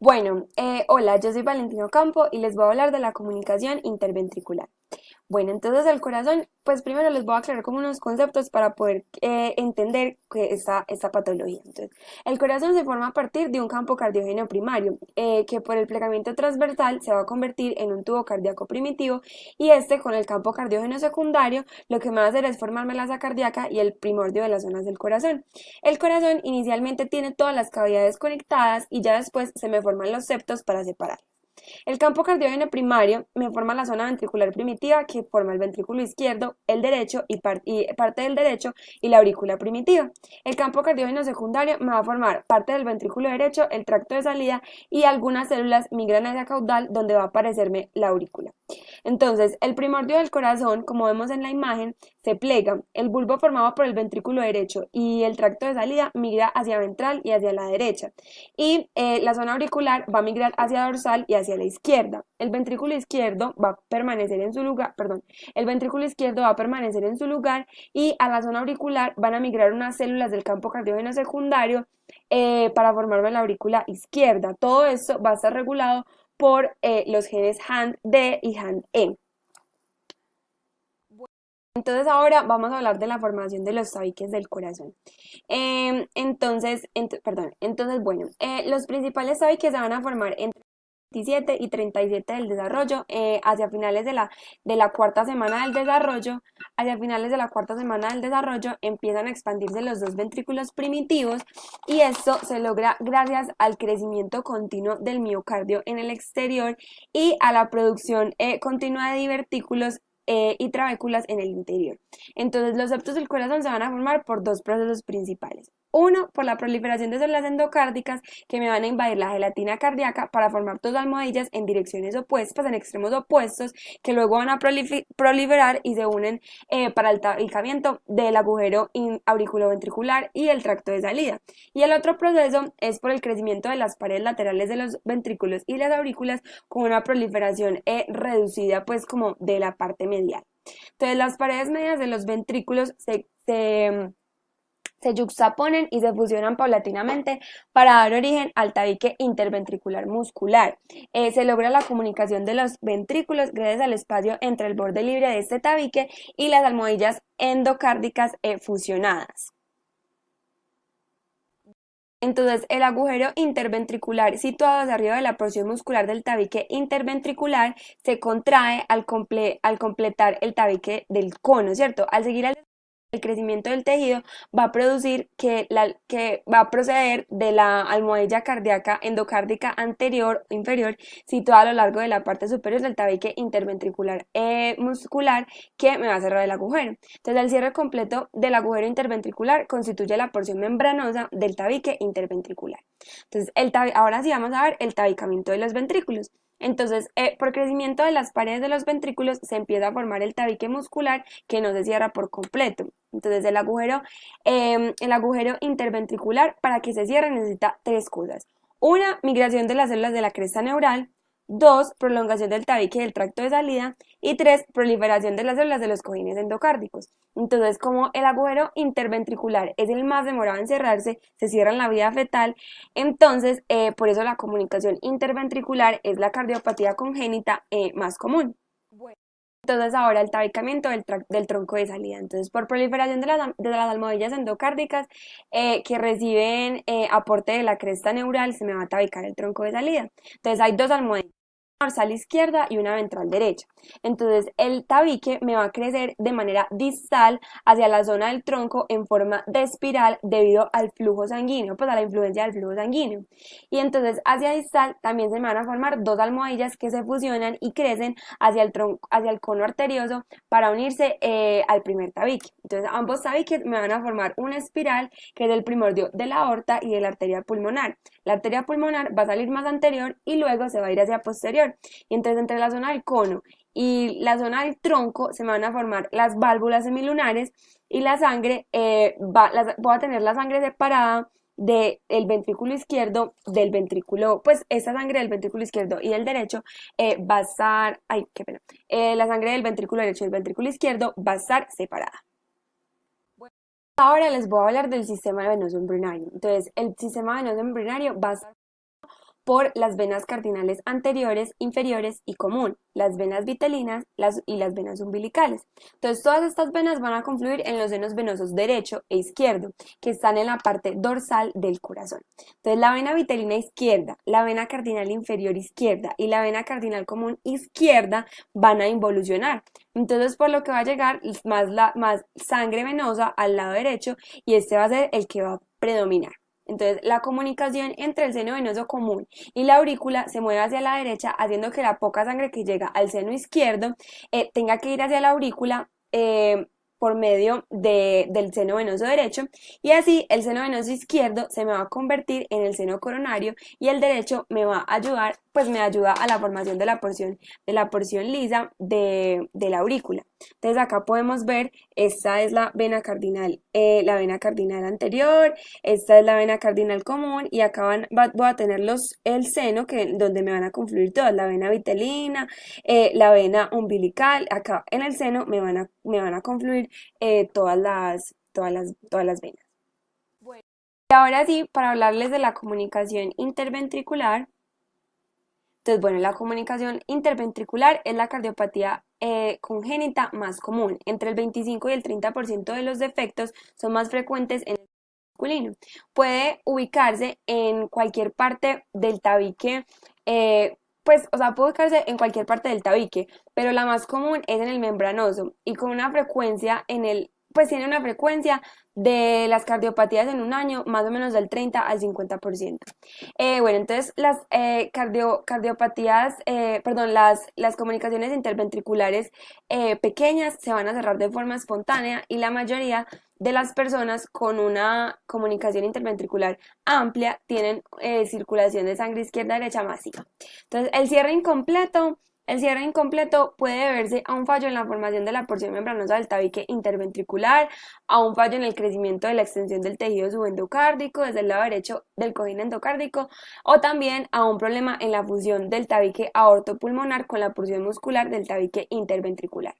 Hola, yo soy Valentino Campo y les voy a hablar de la comunicación interventricular. Bueno, entonces el corazón, pues primero les voy a aclarar como unos conceptos para poder entender que esta patología. Entonces, el corazón se forma a partir de un campo cardiógeno primario, que por el plegamiento transversal se va a convertir en un tubo cardíaco primitivo y este con el campo cardiógeno secundario lo que me va a hacer es formarme la asa cardíaca y el primordio de las zonas del corazón. El corazón inicialmente tiene todas las cavidades conectadas y ya después se me forman los septos para separar. El campo cardiógeno primario me forma la zona ventricular primitiva que forma el ventrículo izquierdo, el derecho y parte del derecho y la aurícula primitiva. El campo cardiógeno secundario me va a formar parte del ventrículo derecho, el tracto de salida y algunas células migran hacia caudal donde va a aparecerme la aurícula. Entonces, el primordio del corazón, como vemos en la imagen, se plega. El bulbo formado por el ventrículo derecho y el tracto de salida migra hacia ventral y hacia la derecha. Y la zona auricular va a migrar hacia dorsal y hacia la izquierda. El ventrículo izquierdo va a permanecer en su lugar, el ventrículo izquierdo va a permanecer en su lugar y a la zona auricular van a migrar unas células del campo cardiógeno secundario para formarme la aurícula izquierda. Todo esto va a estar regulado por los genes HAND-D y HAND-E. Entonces ahora vamos a hablar de la formación de los tabiques del corazón. Los principales tabiques se van a formar entre 27 y 37 del desarrollo, hacia finales de la cuarta semana del desarrollo. Hacia finales de la cuarta semana del desarrollo empiezan a expandirse los dos ventrículos primitivos y esto se logra gracias al crecimiento continuo del miocardio en el exterior y a la producción continua de divertículos y trabéculas en el interior. Entonces, los septos del corazón se van a formar por dos procesos principales. Uno, por la proliferación de células endocárdicas que me van a invadir la gelatina cardíaca para formar dos almohadillas en direcciones opuestas, en extremos opuestos, que luego van a proliferar y se unen para el tabicamiento del agujero auriculoventricular y el tracto de salida. Y el otro proceso es por el crecimiento de las paredes laterales de los ventrículos y las aurículas con una proliferación reducida, pues como de la parte medial. Entonces, las paredes medias de los ventrículos se yuxtaponen y se fusionan paulatinamente para dar origen al tabique interventricular muscular. Se logra la comunicación de los ventrículos gracias al espacio entre el borde libre de este tabique y las almohadillas endocárdicas fusionadas. Entonces, el agujero interventricular situado hacia arriba de la porción muscular del tabique interventricular se contrae al completar el tabique del cono, ¿cierto? Al seguir el crecimiento del tejido va a producir que va a proceder de la almohadilla cardíaca endocárdica anterior o inferior situada a lo largo de la parte superior del tabique interventricular muscular que me va a cerrar el agujero. Entonces, el cierre completo del agujero interventricular constituye la porción membranosa del tabique interventricular. Entonces, ahora sí vamos a ver el tabicamiento de los ventrículos. Entonces, por crecimiento de las paredes de los ventrículos se empieza a formar el tabique muscular que no se cierra por completo. Entonces, el agujero interventricular para que se cierre necesita tres cosas. Una, migración de las células de la cresta neural. Dos, prolongación del tabique del tracto de salida. Y tres, proliferación de las células de los cojines endocárdicos. Entonces, como el agujero interventricular es el más demorado en cerrarse, se cierra en la vida fetal, entonces por eso la comunicación interventricular es la cardiopatía congénita más común. Bueno. Entonces ahora el tabicamiento del tronco de salida. Entonces por proliferación de las almohadillas endocárdicas que reciben aporte de la cresta neural se me va a tabicar el tronco de salida. Entonces hay dos almohadillas, dorsal izquierda y una ventral derecha. Entonces el tabique me va a crecer de manera distal hacia la zona del tronco en forma de espiral debido al flujo sanguíneo, pues a la influencia del flujo sanguíneo. Y entonces hacia distal también se me van a formar dos almohadillas que se fusionan y crecen hacia el tronco, hacia el cono arterioso para unirse al primer tabique. Entonces ambos tabiques me van a formar una espiral que es el primordio de la aorta y de la arteria pulmonar. La arteria pulmonar va a salir más anterior y luego se va a ir hacia posterior. Y entonces entre la zona del cono y la zona del tronco se me van a formar las válvulas semilunares y la sangre, voy a tener la sangre separada del ventrículo izquierdo del ventrículo, pues esta sangre del ventrículo izquierdo y del derecho va a estar, ay, qué pena, la sangre del ventrículo derecho y del ventrículo izquierdo va a estar separada. Bueno, ahora les voy a hablar del sistema venoso embrionario. Entonces, el sistema venoso embrionario va a estar por las venas cardinales anteriores, inferiores y común, las venas vitelinas y las venas umbilicales. Entonces, todas estas venas van a confluir en los senos venosos derecho e izquierdo, que están en la parte dorsal del corazón. Entonces, la vena vitelina izquierda, la vena cardinal inferior izquierda y la vena cardinal común izquierda van a involucionar. Entonces, por lo que va a llegar más sangre venosa al lado derecho y este va a ser el que va a predominar. Entonces, la comunicación entre el seno venoso común y la aurícula se mueve hacia la derecha, haciendo que la poca sangre que llega al seno izquierdo tenga que ir hacia la aurícula por medio del seno venoso derecho, y así el seno venoso izquierdo se me va a convertir en el seno coronario y el derecho me va a ayudar, pues me ayuda a la formación de la porción lisa de la aurícula. Entonces acá podemos ver, esta es la vena cardinal anterior, esta es la vena cardinal común y acá voy a tener el seno donde me van a confluir todas, la vena vitelina, la vena umbilical, acá en el seno me van a confluir todas las venas. Bueno, y ahora sí, para hablarles de la comunicación interventricular. Entonces, bueno, la comunicación interventricular es la cardiopatía congénita más común. Entre el 25 y el 30% de los defectos son más frecuentes en el masculino. Puede ubicarse en cualquier parte del tabique, puede ubicarse en cualquier parte del tabique, pero la más común es en el membranoso y con una frecuencia tiene una frecuencia de las cardiopatías en un año más o menos del 30 al 50%. Bueno, entonces las las comunicaciones interventriculares pequeñas se van a cerrar de forma espontánea y la mayoría de las personas con una comunicación interventricular amplia tienen circulación de sangre izquierda-derecha masiva. Entonces, el cierre incompleto puede deberse a un fallo en la formación de la porción membranosa del tabique interventricular, a un fallo en el crecimiento de la extensión del tejido subendocárdico desde el lado derecho del cojín endocárdico, o también a un problema en la fusión del tabique aortopulmonar con la porción muscular del tabique interventricular.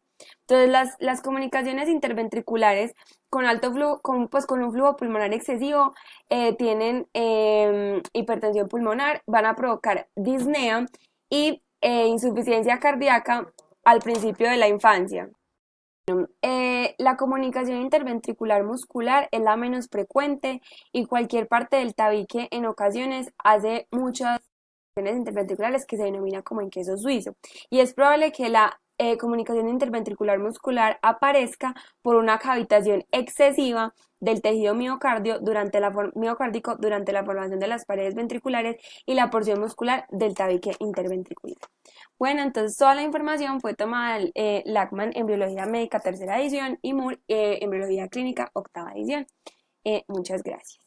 Entonces, las comunicaciones interventriculares con alto flujo, con un flujo pulmonar excesivo, tienen hipertensión pulmonar, van a provocar disnea y insuficiencia cardíaca al principio de la infancia. La comunicación interventricular muscular es la menos frecuente y cualquier parte del tabique en ocasiones hace muchas comunicaciones interventriculares que se denomina como en queso suizo, y es probable que la comunicación interventricular muscular aparezca por una cavitación excesiva del tejido miocárdico durante la formación de las paredes ventriculares y la porción muscular del tabique interventricular. Bueno, entonces toda la información fue tomada de Lachman, Embriología Médica, tercera edición, y Moore, Embriología Clínica, octava edición. Muchas gracias.